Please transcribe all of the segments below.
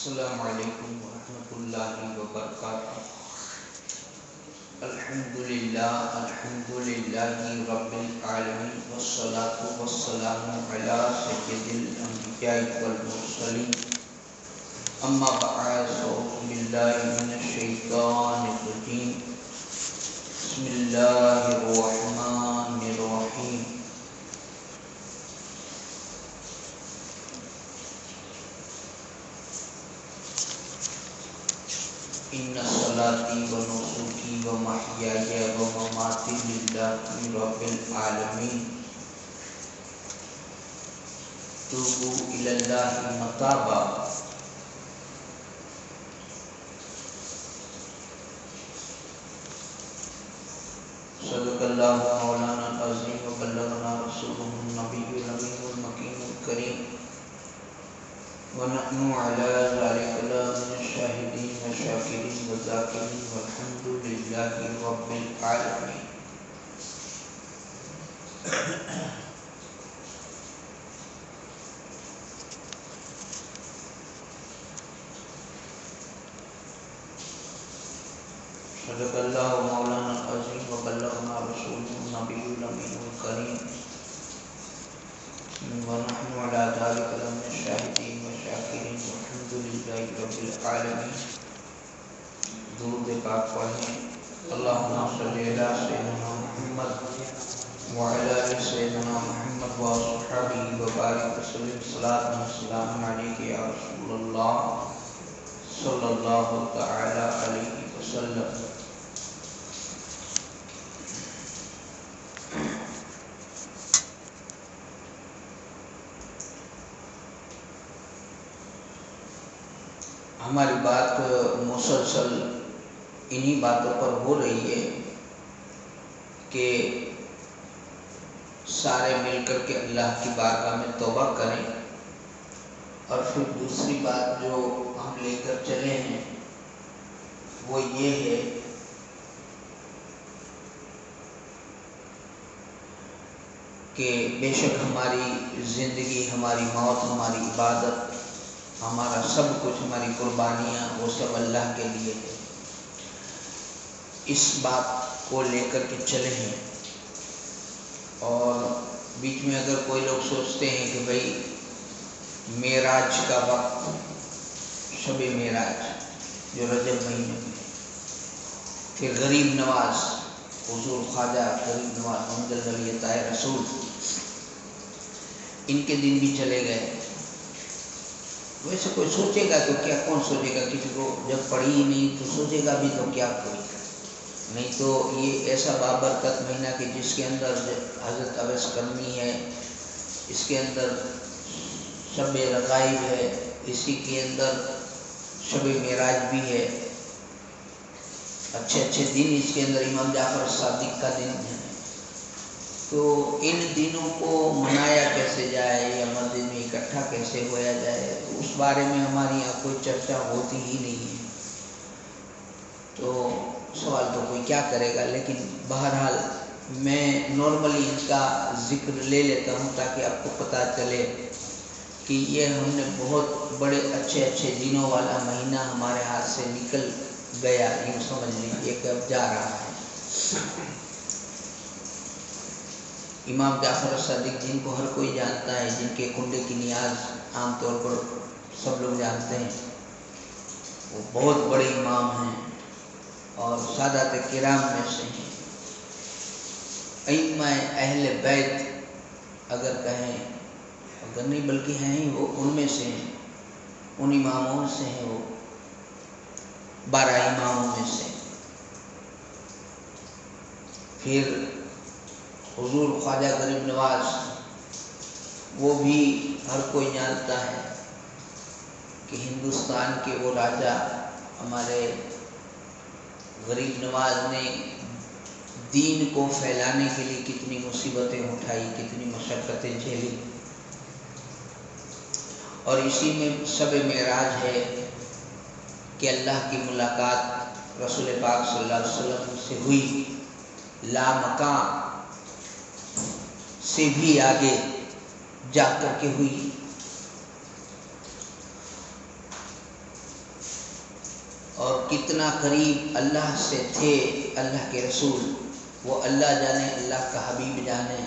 السلام علیکم ورحمۃ اللہ وبرکاتہ۔ الحمدللہ رب العالمین والصلاة والسلام علی سید الانبیاء والمرسلین، اما بعد اعوذ باللہ من الشیطان الرجیم، بسم اللہ الرحمن الرحیم۔ ان صلاتی و نسکی و محیای و مماتی للہ رب العالمین، توبوا الی اللہ متابا۔ صدق اللہ مولانا العظیم و بلغنا رسولہ النبی الامین المکین الکریم، ونحن علی ذلک من الشاہدین والشاکرین والذاکرین والحمد للہ رب العالمین۔ صدق اللہ مولانا العظیم و بلغنا رسولہ النبی الامین الکریم، ونحن علی ذلک من الشاہدین والشاکرین والحمد للہ رب العالمین۔ درود پاک پڑھیں۔ اللہم صلی علی سیدنا محمد وعلی آل سیدنا محمد واصحابہ وبارک وسلم، صلاۃ و سلام علیک یا رسول اللہ صلی اللہ تعالی علیہ وسلم۔ ہماری بات مسلسل انہی باتوں پر ہو رہی ہے کہ سارے مل کر کے اللہ کی بارگاہ میں توبہ کریں، اور پھر دوسری بات جو ہم لے کر چلے ہیں وہ یہ ہے کہ بے شک ہماری زندگی، ہماری موت، ہماری عبادت، ہمارا سب کچھ، ہماری قربانیاں، وہ سب اللہ کے لیے ہے۔ اس بات کو لے کر کے چلے ہیں، اور بیچ میں اگر کوئی لوگ سوچتے ہیں کہ بھئی معراج کا وقت، شب معراج جو رجب مہینے میں، پھر غریب نواز حضور خواجہ غریب نواز محمد علی عطائے رسول، ان کے دن بھی چلے گئے۔ ویسے کوئی سوچے گا تو کیا، کون سوچے گا؟ کسی کو جب پڑھی ہی نہیں تو سوچے گا بھی تو کیا کوئی؟ نہیں تو یہ ایسا بابرکت مہینہ کہ جس کے اندر حضرت اویس کرمی ہے، اس کے اندر شب رغائب ہے، اسی کے اندر شب معراج بھی ہے، اچھے اچھے دن اس کے اندر، امام جعفر صادق کا دن ہے۔ تو ان دنوں کو منایا کیسے جائے یا مسجد میں اکٹھا کیسے ہوا جائے، تو اس بارے میں ہماری یہاں کوئی چرچا ہوتی ہی نہیں ہے۔ تو سوال تو کوئی کیا کرے گا، لیکن بہرحال میں نارملی ان کا ذکر لے لیتا ہوں تاکہ آپ کو پتہ چلے کہ یہ ہم نے بہت بڑے اچھے اچھے دنوں والا مہینہ ہمارے ہاتھ سے نکل گیا، یوں سمجھ لیجیے کہ اب جا رہا ہے۔ امام جعفر صادق جن کو ہر کوئی جانتا ہے، جن کے کنڈے کی نیاز عام طور پر سب لوگ جانتے ہیں، وہ بہت بڑے امام ہیں اور سادات کرام میں سے ہیں۔ ائمہ اہل بیت اگر کہیں، اگر نہیں بلکہ ہیں ہی، وہ ان میں سے ہیں، ان اماموں سے ہیں، وہ 12 اماموں میں سے۔ پھر حضور خواجہ غریب نواز، وہ بھی ہر کوئی جانتا ہے کہ ہندوستان کے وہ راجا ہمارے غریب نواز نے دین کو پھیلانے کے لیے کتنی مصیبتیں اٹھائی، کتنی مشقتیں جھیلی، اور اسی میں شب معراج ہے کہ اللہ کی ملاقات رسول پاک صلی اللہ علیہ وسلم سے ہوئی، لامکان سے بھی آگے جا کر کے ہوئی۔ اور کتنا قریب اللہ سے تھے اللہ کے رسول، وہ اللہ جانے، اللہ کا حبیب جانے،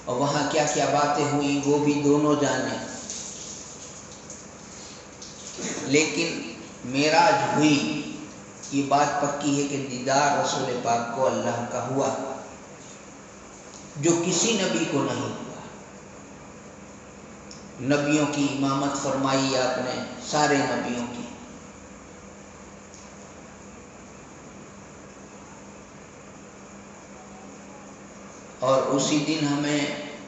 اور وہاں کیا کیا باتیں ہوئی وہ بھی دونوں جانے۔ لیکن معراج ہوئی، یہ بات پکی ہے کہ دیدار رسول پاک کو اللہ کا ہوا، جو کسی نبی کو نہیں ہوا۔ نبیوں کی امامت فرمائی آپ نے، سارے نبیوں کی۔ اور اسی دن ہمیں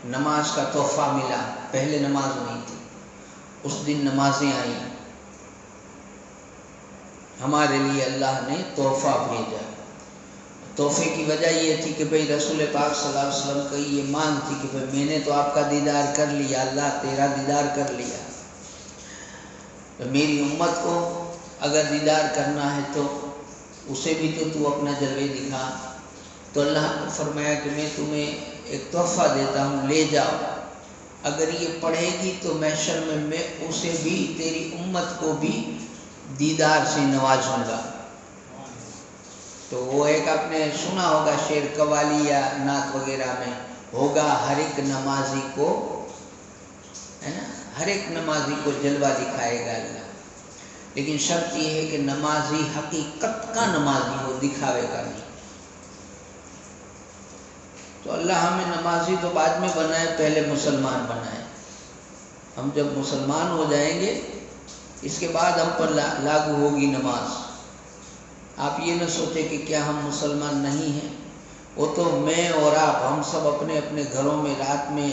نماز کا تحفہ ملا، پہلے نماز نہیں تھی، اس دن نمازیں آئیں، ہمارے لیے اللہ نے تحفہ بھیجا۔ تحفے کی وجہ یہ تھی کہ بھئی رسول پاک صلی اللہ علیہ وسلم کی یہ مانگ تھی کہ بھئی میں نے تو آپ کا دیدار کر لیا، اللہ تیرا دیدار کر لیا، تو میری امت کو اگر دیدار کرنا ہے تو اسے بھی تو اپنا جلوے دکھا۔ تو اللہ نے فرمایا کہ میں تمہیں ایک تحفہ دیتا ہوں، لے جاؤ، اگر یہ پڑھے گی تو محشر میں اسے بھی، تیری امت کو بھی دیدار سے نوازوں گا۔ تو وہ ایک آپ نے سنا ہوگا شعر قوالی یا نعت وغیرہ میں، ہوگا ہر ایک نمازی کو، ہے نا، ہر ایک نمازی کو جلوہ دکھائے گا اللہ، لیکن شرط یہ ہے کہ نمازی حقیقت کا نمازی ہو، دکھاوے کا نہیں۔ تو اللہ ہمیں نمازی تو بعد میں بنائے، پہلے مسلمان بنائے۔ ہم جب مسلمان ہو جائیں گے اس کے بعد ہم پر لاگو ہوگی نماز۔ آپ یہ نہ سوچیں کہ کیا ہم مسلمان نہیں ہیں، وہ تو میں اور آپ، ہم سب اپنے اپنے گھروں میں رات میں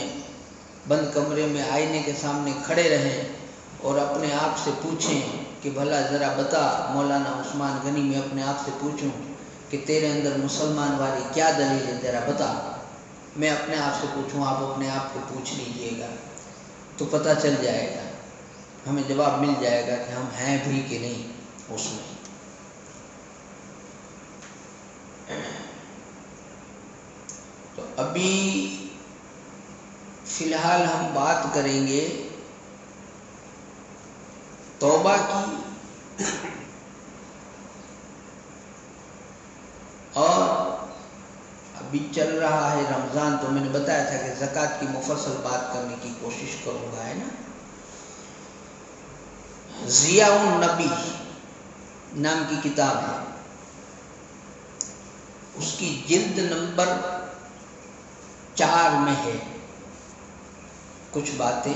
بند کمرے میں آئینے کے سامنے کھڑے رہیں اور اپنے آپ سے پوچھیں کہ بھلا ذرا بتا، مولانا عثمان غنی میں اپنے آپ سے پوچھوں کہ تیرے اندر مسلمان والی کیا دلیل ہے، ذرا بتا۔ میں اپنے آپ سے پوچھوں، آپ اپنے آپ کو پوچھ لیجئے گا تو پتہ چل جائے گا، ہمیں جواب مل جائے گا کہ ہم ہیں بھی کہ نہیں اس میں۔ تو ابھی فی الحال ہم بات کریں گے توبہ کی، اور ابھی چل رہا ہے رمضان، تو میں نے بتایا تھا کہ زکوٰۃ کی مفصل بات کرنے کی کوشش کروں گا، ہے نا۔ ضیاء النبی نام کی کتاب ہے، اس کی جلد نمبر 4 میں ہے کچھ باتیں،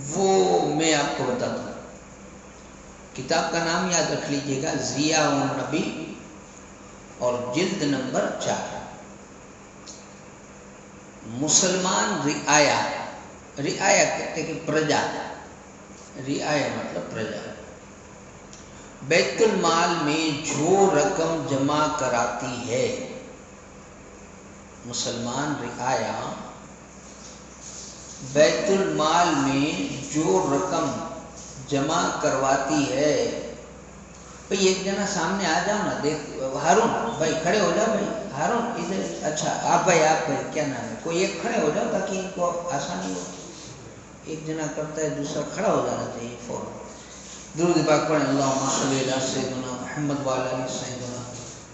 وہ میں آپ کو بتاتا ہوں۔ کتاب کا نام یاد رکھ لیجئے گا، ضیاء النبی، اور جلد نمبر 4۔ مسلمان رعایا، رعایا کہتے کہ پرجا، رعایا مطلب پرجا، بیت المال میں جو رقم جمع کراتی ہے، مسلمان رعایا بیت المال میں جو رقم جمع کرواتی ہے۔ بھئی ایک جنا سامنے آ جاؤ نا، دیکھ ہارون بھائی کھڑے ہو جاؤ، بھائی ہارون ادھر، اچھا آپ بھائی کیا نام ہے، کوئی ایک کھڑے ہو جاؤ تاکہ ان کو آسانی ہو۔ ایک جنا کرتا ہے دوسرا کھڑا ہو جانا چاہیے فوراً۔ درود پاک پڑھیں، اللہم صلی علی سیدنا محمد وعلی آل سیدنا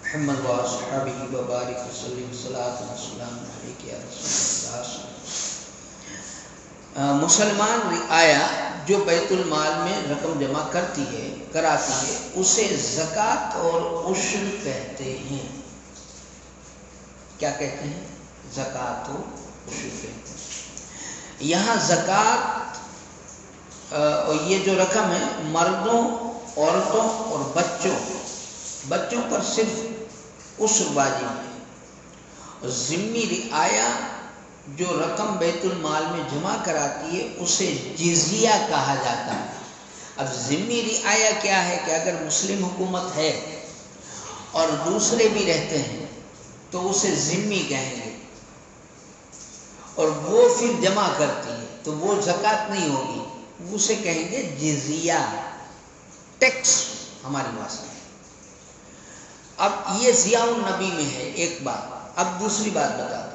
محمد واصحابہ وبارک وسلم، صلاۃ و سلام علیک یا رسول اللہ۔ مسلمان رعایا جو بیت المال میں رقم جمع کرتی ہے، کراتی ہے، اسے زکوٰۃ اور عشر کہتے ہیں۔ کیا کہتے ہیں؟ زکوٰۃ و عشر کہتے ہیں۔ یہاں زکوٰۃ اور یہ جو رقم ہے، مردوں، عورتوں اور بچوں پر صرف عشر واجب ہے۔ ذمہ رعایا جو رقم بیت المال میں جمع کراتی ہے اسے جزیہ کہا جاتا ہے۔ اب ذمہ رعایا کیا ہے کہ اگر مسلم حکومت ہے اور دوسرے بھی رہتے ہیں تو اسے ذمی کہیں گے، اور وہ پھر جمع کرتی ہے تو وہ زکوٰۃ نہیں ہوگی، اسے کہیں گے جزیہ، ٹیکس ہماری واسطے۔ اب یہ ضیاء النبی میں ہے ایک بات۔ اب دوسری بات بتاتا ہوں۔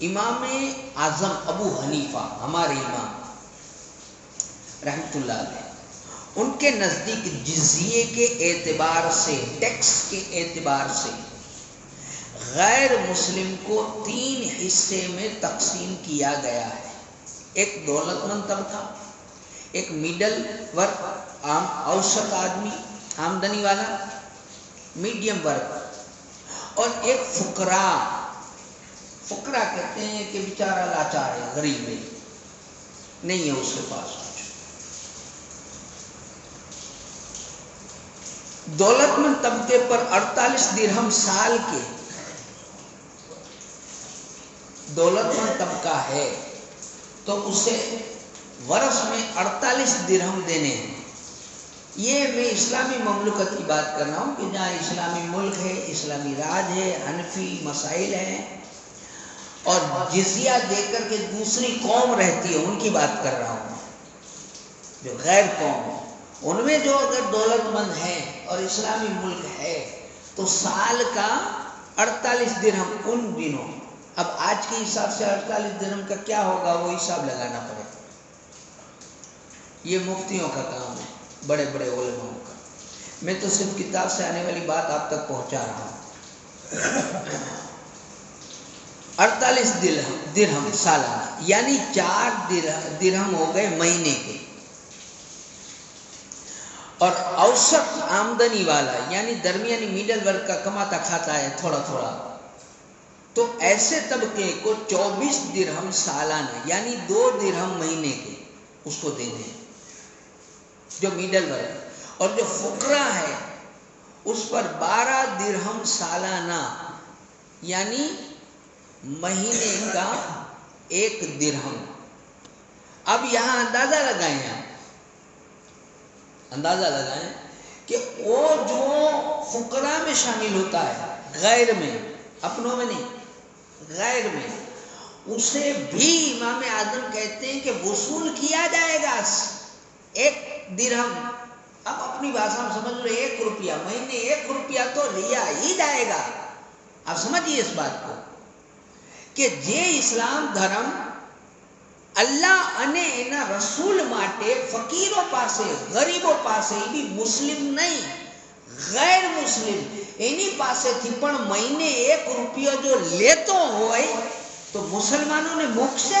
امام اعظم ابو حنیفہ، ہمارے امام رحمۃ اللہ علیہ، ان کے نزدیک جزیے کے اعتبار سے، ٹیکس کے اعتبار سے غیر مسلم کو 3 حصے میں تقسیم کیا گیا ہے۔ ایک دولت مند طبقہ، ایک میڈل ورگ، عام اوسط آدمی، آمدنی والا، میڈیم ورگ، اور ایک فقراء۔ فقراء کہتے ہیں کہ بیچارہ لاچار ہے، غریب ہے، نہیں ہے اس کے پاس کچھ۔ دولت مند طبقے پر 48 درہم سال کے، دولت مند طبقہ ہے تو اسے ورث میں 48 درہم دینے ہیں۔ یہ میں اسلامی مملکت کی بات کر رہا ہوں کہ جہاں اسلامی ملک ہے، اسلامی راج ہے، حنفی مسائل ہیں، اور جزیہ دے کر کے دوسری قوم رہتی ہے، ان کی بات کر رہا ہوں، جو غیر قوم ہے۔ ان میں جو اگر دولت مند ہیں اور اسلامی ملک ہے تو سال کا 48 درہم ان دنوں۔ اب آج کے حساب سے 48 درہم کا کیا ہوگا وہ حساب لگانا پڑے، یہ مفتیوں کا کام ہے، بڑے بڑے علماء کا۔ میں تو صرف کتاب سے آنے والی بات آپ تک پہنچا رہا ہوں۔ 48 درہم سالانہ، یعنی 4 درہم ہو گئے مہینے کے۔ اور اوسط آمدنی والا یعنی درمیانی میڈل ورگ کا کماتا کھاتا ہے تھوڑا تھوڑا، تو ایسے طبقے کو 24 درہم سالانہ یعنی 2 درہم مہینے کے اس کو دے دیں، جو میڈل ورگ۔ اور جو فقراء ہے اس پر 12 درہم سالانہ یعنی مہینے کا 1 درہم۔ اب یہاں اندازہ لگائیں، اندازہ لگائیں کہ وہ جو فقراء میں شامل ہوتا ہے، غیر میں، اپنوں میں نہیں، غیر میں، اسے بھی امام اعظم کہتے ہیں کہ وصول کیا جائے گا 1 درہم۔ اب اپنی بھاشا میں سمجھ لو 1 روپیہ، مہینے 1 روپیہ تو لیا ہی جائے گا۔ آپ سمجھیے اس بات کو کہ જે ઇસ્લામ ધર્મ અલ્લાહ અને એના રસૂલ માટે ફકીરો પાસે, ગરીબો પાસે, એ બી મુસ્લિમ નહીં, ગેર મુસ્લિમ, એની પાસેથી પણ મહિને 1 રૂપિયો જો લેતો હોય તો મુસલમાનોને મોકશે?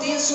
300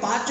5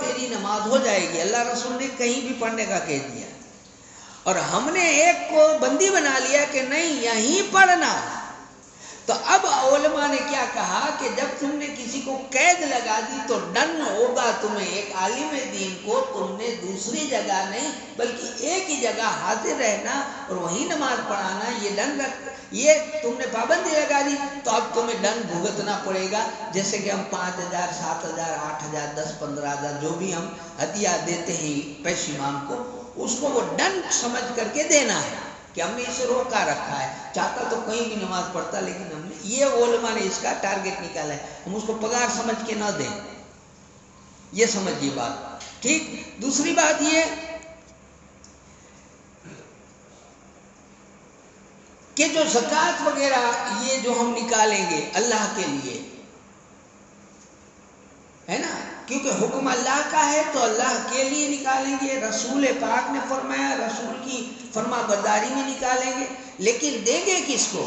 تیری نماز ہو جائے گی. اللہ رسول نے کہیں بھی پڑھنے کا کہہ دیا. اور ہم نے ایک کو بندی بنا لیا کہ نہیں یہیں پڑھنا. تو اب علماء نے کیا کہا کہ جب تم نے کسی کو قید لگا دی تو ڈن ہوگا تمہیں. ایک عالم دین کو تم نے دوسری جگہ نہیں بلکہ ایک ہی جگہ حاضر رہنا اور وہی نماز پڑھانا، یہ ڈن یہ تم نے پابندی لگا دی تو اب تمہیں ڈن بھگتنا پڑے گا. جیسے کہ ہم 5,000 7,000 8,000 10 15,000 جو بھی ہم ہدیہ دیتے ہیں پیش امام کو، اس کو وہ ڈن سمجھ کر کے دینا ہے کہ ہم نے اسے روکا رکھا ہے. چاہتا تو کہیں بھی نماز پڑھتا، لیکن ہم نے یہ علماء نے اس کا ٹارگٹ نکالا ہے، ہم اس کو پگار سمجھ کے نہ دیں. یہ سمجھیے بات ٹھیک. دوسری بات یہ کہ جو زکوٰۃ وغیرہ یہ جو ہم نکالیں گے اللہ کے لیے ہے نا، کیونکہ حکم اللہ کا ہے تو اللہ کے لیے نکالیں گے. رسول پاک نے فرمایا، رسول کی فرما برداری میں نکالیں گے. لیکن دیں گے کس کو؟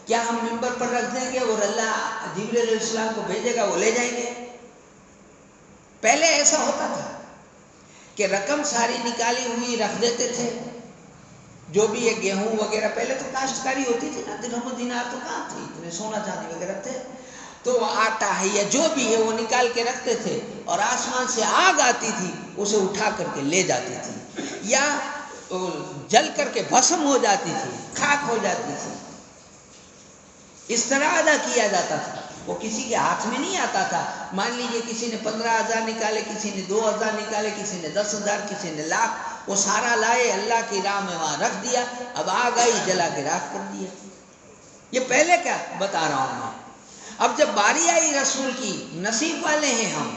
کیا ہم ممبر پر رکھ دیں گے اور اللہ جبرائیل علیہ السلام کو بھیجے گا وہ لے جائیں گے؟ پہلے ایسا ہوتا تھا کہ رقم ساری نکالی ہوئی رکھ دیتے تھے. جو بھی یہ گیہوں وغیرہ، پہلے تو کاشتکاری ہوتی تھی نا، درہم و دینار تو کہاں تھے، اتنے سونا چاندی وغیرہ تھے. تو وہ آٹا ہے یا جو بھی ہے وہ نکال کے رکھتے تھے اور آسمان سے آگ آتی تھی اسے اٹھا کر کے لے جاتی تھی، یا جل کر کے بھسم ہو جاتی تھی، خاک ہو جاتی تھی. اس طرح ادا کیا جاتا تھا. وہ کسی کے ہاتھ میں نہیں آتا تھا. مان لیجئے کسی نے 15,000 نکالے، کسی نے 2,000 نکالے، کسی نے 10,000، کسی نے لاکھ، وہ سارا لائے اللہ کی راہ میں وہاں رکھ دیا. اب آگ آئی جلا کے راکھ کر دیا. یہ پہلے کیا بتا رہا ہوں میں. اب جب باری آئی رسول کی، نصیب والے ہیں ہم،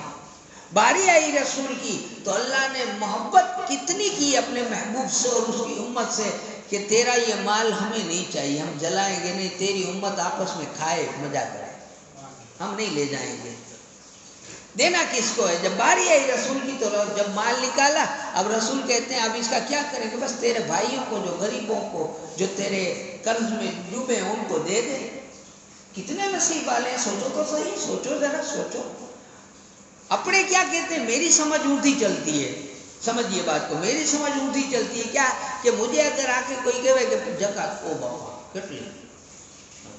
باری آئی رسول کی تو اللہ نے محبت کتنی کی اپنے محبوب سے اور اس کی امت سے کہ تیرا یہ مال ہمیں نہیں چاہیے، ہم جلائیں گے نہیں، تیری امت آپس میں کھائے مزہ کرے، ہم نہیں لے جائیں گے. دینا کس کو ہے؟ جب باری آئی رسول کی تو جب مال نکالا، اب رسول کہتے ہیں اب اس کا کیا کریں گے؟ بس تیرے بھائیوں کو، جو غریبوں کو، جو تیرے قرض میں ڈوبے ان کو دے دے. کتنے نصیب والے ہیں، سوچو تو صحیح، سوچو ذرا سوچو. اپنے کیا کہتے ہیں، میری سمجھ اونٹی چلتی ہے. سمجھیے بات کو، میری سمجھ اونٹی چلتی ہے کیا کہ مجھے اگر آ کے کوئی کہے کہ زکات او بابا کتلی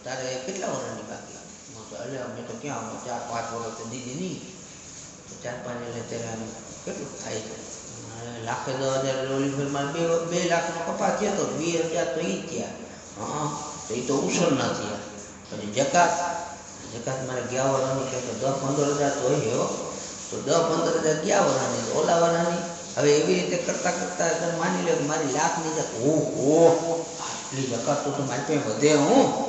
تارے کتلا ہونا نکالی ارے ہمیں تو کیا ہوں 4-5 વર્ષ تو દીધી નહીં તો 4-5 એટલે ત્યારે કેટલું થાય છે 1,10,000 ઓલી ફિલ્મમાં 2 લાખનો કપાસ થયો તો 20,000 તો એ જ થયા. હા તો એ તો ઉછળ ના થયા. પછી જકાત મારે ગયા વરાની કે 10-15,000 તો હોય હો, તો 10-15,000 ગયા વરાની તો ઓલા વરાની. હવે એવી રીતે કરતાં કરતાં માની લો કે મારી લાખની જકાત, ઓહો આટલી જકાત તો મારી પાસે વધે હું.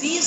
30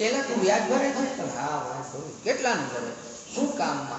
પેલા તું વ્યાજ ભરે છે? હા વ્યાજ ભરું. કેટલાનું ભરે? શું કામમાં?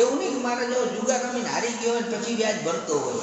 એવું નહીં કે મારા જો જુગાર રમીને હારી ગયો હોય પછી વ્યાજ ભરતો હોય,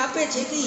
આપે છે કે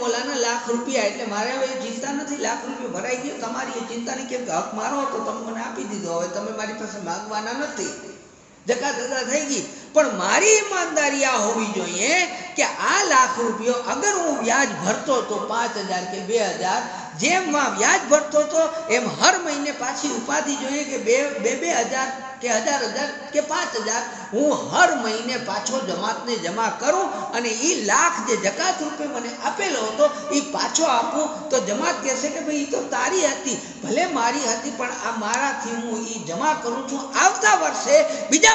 મોલાના લાખ રૂપિયા, એટલે મારે હવે ચિંતા નથી, લાખ રૂપિયા ભરાઈ ગયો, તમારી એ ચિંતા નહીં, કેમ કે હક મારો હતો, તમે મને આપી દીધો, હવે તમે મારી પાસે માંગવાના નથી, જકાત અદા થઈ ગઈ. પણ મારી ઈમાનદારી આ હોવી જોઈએ કે આ લાખ રૂપિયો અગર હું વ્યાજ ભરતો તો 5000 કે 2000, જેમ વ્યાજ ભરતો તો એમ હર મહિને પાછી ઉપાધિ જોઈએ કે 2000 કે 1000 કે 5000 હું હર મહિને પાછો જમાતને જમા કરું, અને એ લાખ જે જકાત રૂપે મને આપેલો હતો એ પાછો આપું. તો જમાત કહેશે કે ભાઈ એ તો તારી હતી, ભલે મારી હતી, પણ આ મારાથી હું એ જમા કરું છું, આવતા વર્ષે બીજા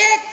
1,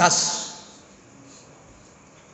10.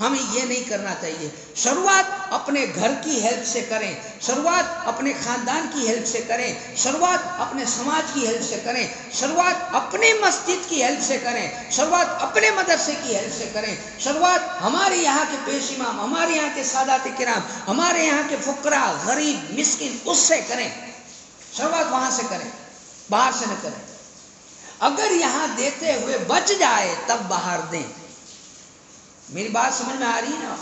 ہمیں یہ نہیں کرنا چاہیے. شروعات اپنے گھر کی ہیلپ سے کریں, شروعات اپنے خاندان کی ہیلپ سے کریں, شروعات اپنے سماج کی ہیلپ سے کریں, شروعات اپنے مسجد کی ہیلپ سے کریں, شروعات اپنے مدرسے کی ہیلپ سے کریں, شروعات ہمارے یہاں کے پیش امام, ہمارے یہاں کے سادات کرام, ہمارے یہاں کے فقراء, غریب, مسکین, اس سے کریں. شروعات وہاں سے کریں, باہر سے نہ کریں. اگر یہاں دیتے ہوئے بچ جائے تب باہر دیں. میری بات سمجھ میں آ رہی ہے نا؟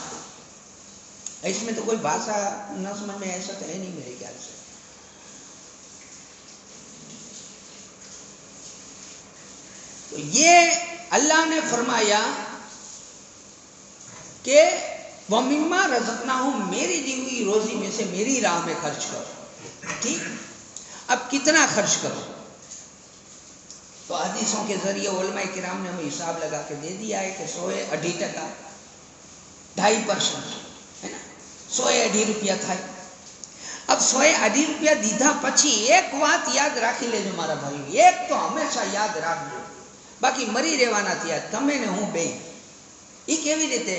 اس میں تو کوئی بھاشا نہ سمجھ میں ایسا تو ہے نہیں میرے خیال سے. تو یہ اللہ نے فرمایا کہ وَمِمَّا رَزَقْنَاهُمْ, میری دی ہوئی روزی میں سے میری راہ میں خرچ کرو. ٹھیک, اب کتنا خرچ کرو؟ تو حدیثوں کے ذریعے علماء کرام نے ہمیں حساب لگا کے دے دیا ہے کہ 102% 2.5% ہے نا, 102 રૂપિયા થાય. اب 102 રૂપિયા દીધા પછી એક વાત યાદ રાખી લેજો મારા ભાઈઓ, એક તો હંમેશા યાદ રાખજો, બાકી મરી રહેવાના થયા તમે ને હું બે. એ કેવી રીતે?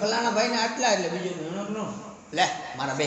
ફલાણા ભાઈને આટલા એટલે બીજું લે મારા બે.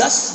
10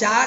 4,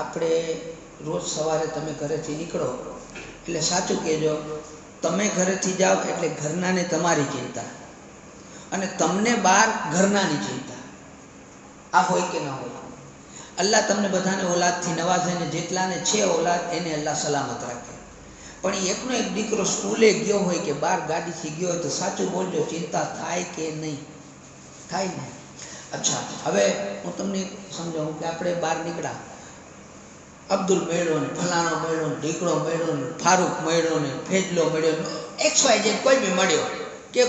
આપણે રોજ સવારે તમે ઘરેથી નીકળો એટલે સાચું કહેજો, તમે ઘરેથી જાઓ એટલે ઘરનાને તમારી ચિંતા અને તમને બહાર ઘરનાની ચિંતા. આ હોય કે ના હોય? અલ્લાહ તમને બધાને ઓલાદથી નવાઝે ને જેટલાને છે ઓલાદ એને અલ્લાહ સલામત રાખે. પણ એકનો એક દીકરો સ્કૂલે ગયો હોય કે બહાર ગાડીથી ગયો હોય તો સાચું બોલજો, ચિંતા થાય કે નહીં? થાય ને? અચ્છા, હવે હું તમને સમજાવું કે આપણે બહાર નીકળ્યા, અબ્દુલ મળ્યો ને, ફલાણો મળ્યો ને, ઢીકડો મળ્યો ને, ફારૂક મળ્યો ને, ફેજલો મળ્યો ને, XYZ કોઈ બી મળ્યો કે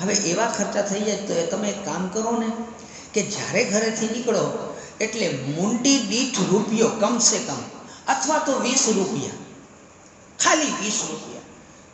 હવે એવા ખર્ચા થઈ જાય તો તમે એક કામ કરો ને કે જ્યારે ઘરેથી નીકળો એટલે મુંડી દીઠ રૂપિયો કમસે કમ અથવા તો 20 રૂપિયા, ખાલી 20 રૂપિયા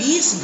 20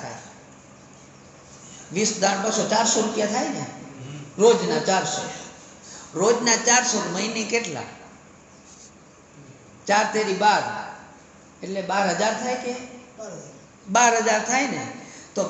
થાય? 20 દાણ 200, 400 રૂપિયા થાય ને, રોજના 400, રોજના 400, મહિને કેટલા? 4 તેરી 12 એટલે 12000 થાય કે 12000 થાય ને। તો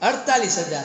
48,000।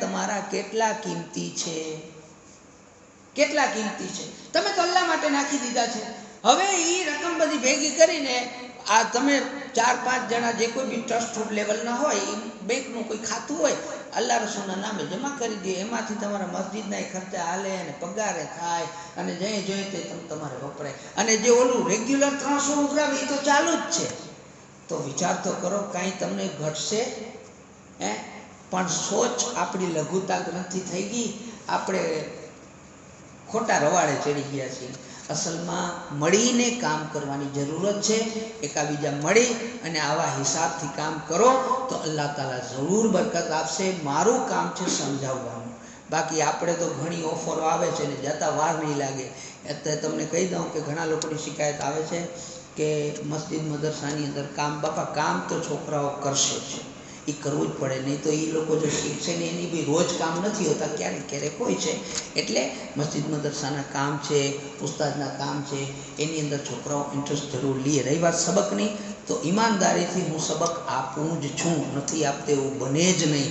તમારા કેટલા કિંમતી છે, કેટલા કિંમતી છે। તમે તો અલ્લાહ માટે નાખી દીધા છે। હવે એ રકમ બધી ભેગી કરીને આ તમે 4-5 જણા જે કોઈ બી ટ્રસ્ટ લેવલના હોય, બેંકનું કોઈ ખાતું હોય, અલ્લાહ રસૂલના નામે જમા કરી દે, એમાંથી તમારા મસ્જિદના ખર્ચા હાલે અને પગારે થાય અને જે જોઈએ તે તમારે વપરાય। અને જે ઓલું રેગ્યુલર 300 ઉઘરાવે એ તો ચાલુ જ છે। તો વિચાર તો કરો, કાંઈ તમને ઘટશે હે? પણ સોચ આપણી લઘુતા ગ્રંથિ થઈ ગઈ, આપણે ખોટા રવાડે ચડી ગયા છીએ। અસલમાં મળીને કામ કરવાની જરૂરત છે। એકાબીજા મળી અને આવા હિસાબથી કામ કરો તો અલ્લાહ તાલા જરૂર બરકત આપશે। મારું કામ છે સમજાવવાનું, બાકી આપણે તો ઘણી ઓફરો આવે છે ને જતા વાર નહીં લાગે। એટલે તમને કહી દઉં કે ઘણા લોકોની શિકાયત આવે છે કે મસ્જિદ મદરસાની અંદર કામ, બાપા કામ તો છોકરાઓ કરશે જ, એ કરવું જ પડે, નહીં તો એ લોકો જો શીખશે ને એની બી રોજ કામ નથી હોતા, ક્યારેક ક્યારેક હોય છે। એટલે મસ્જિદ મદરસાના કામ છે, ઉસ્તાદના કામ છે, એની અંદર છોકરાઓ ઇન્ટરેસ્ટ જરૂર લે। રહી વાત સબકની, તો ઈમાનદારીથી હું સબક આપું જ છું, નથી આપતો એવું બને જ નહીં।